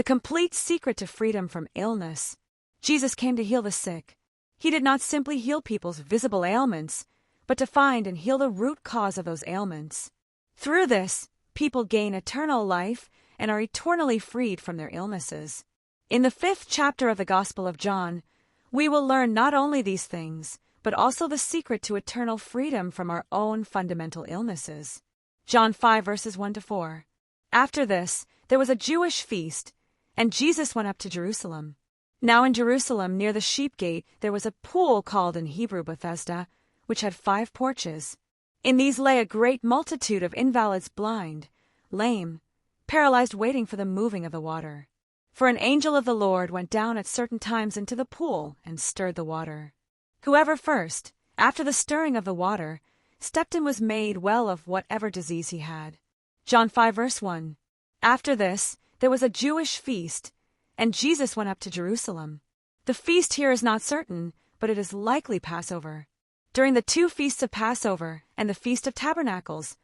the complete secret to freedom from illness. Jesus came to heal the sick. He did not simply heal people's visible ailments, but to find and heal the root cause of those ailments. Through this, people gain eternal life and are eternally freed from their illnesses. In the 5th chapter of the Gospel of John, we will learn not only these things, but also the secret to eternal freedom from our own fundamental illnesses. John 5 verses 1-4. After this, there was a Jewish feast, and Jesus went up to Jerusalem. Now in Jerusalem, near the sheep gate, there was a pool called in Hebrew Bethesda, which had 5 porches. In these lay a great multitude of invalids, blind, lame, paralyzed, waiting for the moving of the water. For an angel of the Lord went down at certain times into the pool and stirred the water. Whoever first, after the stirring of the water, stepped in was made well of whatever disease he had. John 5 verse 1. After this, there was a Jewish feast, and Jesus went up to Jerusalem. The feast here is not certain, but it is likely Passover. During the 2 feasts of Passover and the Feast of Tabernacles,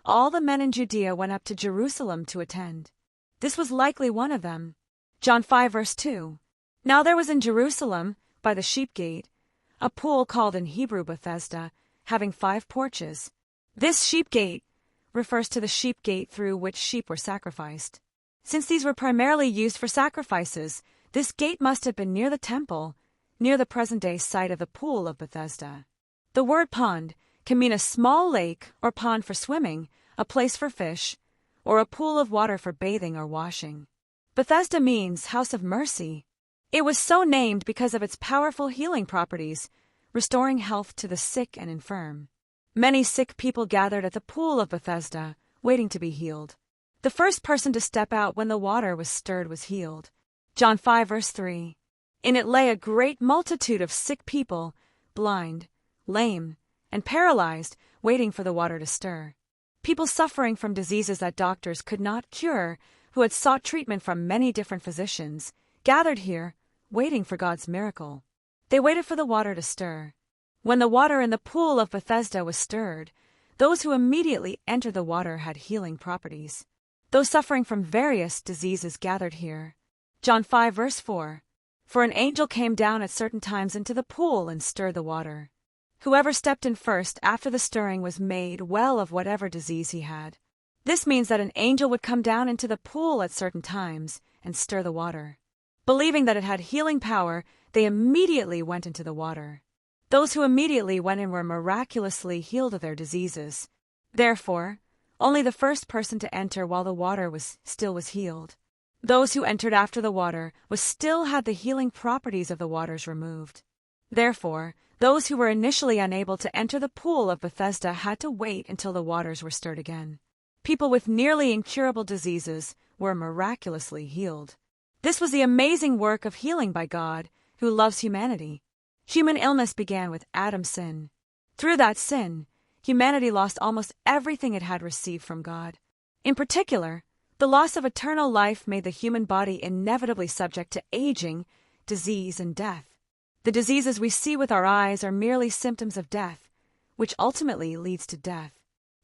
all the men in Judea went up to Jerusalem to attend. This was likely one of them. John 5 verse 2. Now there was in Jerusalem, by the sheep gate, a pool called in Hebrew Bethesda, having 5 porches. This sheep gate refers to the sheep gate through which sheep were sacrificed. Since these were primarily used for sacrifices, this gate must have been near the temple, near the present-day site of the pool of Bethesda. The word pond can mean a small lake or pond for swimming, a place for fish, or a pool of water for bathing or washing. Bethesda means house of mercy. It was so named because of its powerful healing properties, restoring health to the sick and infirm. Many sick people gathered at the pool of Bethesda, waiting to be healed. The first person to step out when the water was stirred was healed. John 5 verse 3. In it lay a great multitude of sick people, blind, lame, and paralyzed, waiting for the water to stir. People suffering from diseases that doctors could not cure, who had sought treatment from many different physicians, gathered here, waiting for God's miracle. They waited for the water to stir. When the water in the pool of Bethesda was stirred, those who immediately entered the water had healing properties. Those suffering from various diseases gathered here. John 5 verse 4. For an angel came down at certain times into the pool and stirred the water. Whoever stepped in first after the stirring was made well of whatever disease he had. This means that an angel would come down into the pool at certain times and stir the water. Believing that it had healing power, they immediately went into the water. Those who immediately went in were miraculously healed of their diseases. Therefore, only the first person to enter while the water was healed. Those who entered after the water still had the healing properties of the waters removed. Therefore, those who were initially unable to enter the pool of Bethesda had to wait until the waters were stirred again. People with nearly incurable diseases were miraculously healed. This was the amazing work of healing by God, who loves humanity. Human illness began with Adam's sin. Through that sin, humanity lost almost everything it had received from God. In particular, the loss of eternal life made the human body inevitably subject to aging, disease, and death. The diseases we see with our eyes are merely symptoms of death, which ultimately leads to death.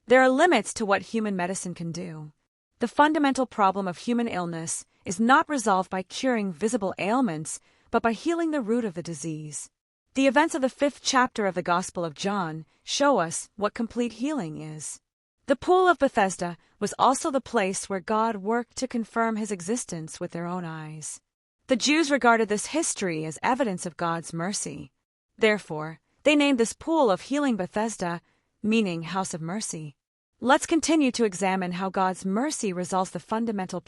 There are limits to what human medicine can do. The fundamental problem of human illness is not resolved by curing visible ailments, but by healing the root of the disease. The events of the 5th chapter of the Gospel of John show us what complete healing is. The pool of Bethesda was also the place where God worked to confirm his existence with their own eyes. The Jews regarded this history as evidence of God's mercy. Therefore, they named this pool of healing Bethesda, meaning house of mercy. Let's continue to examine how God's mercy resolves the fundamental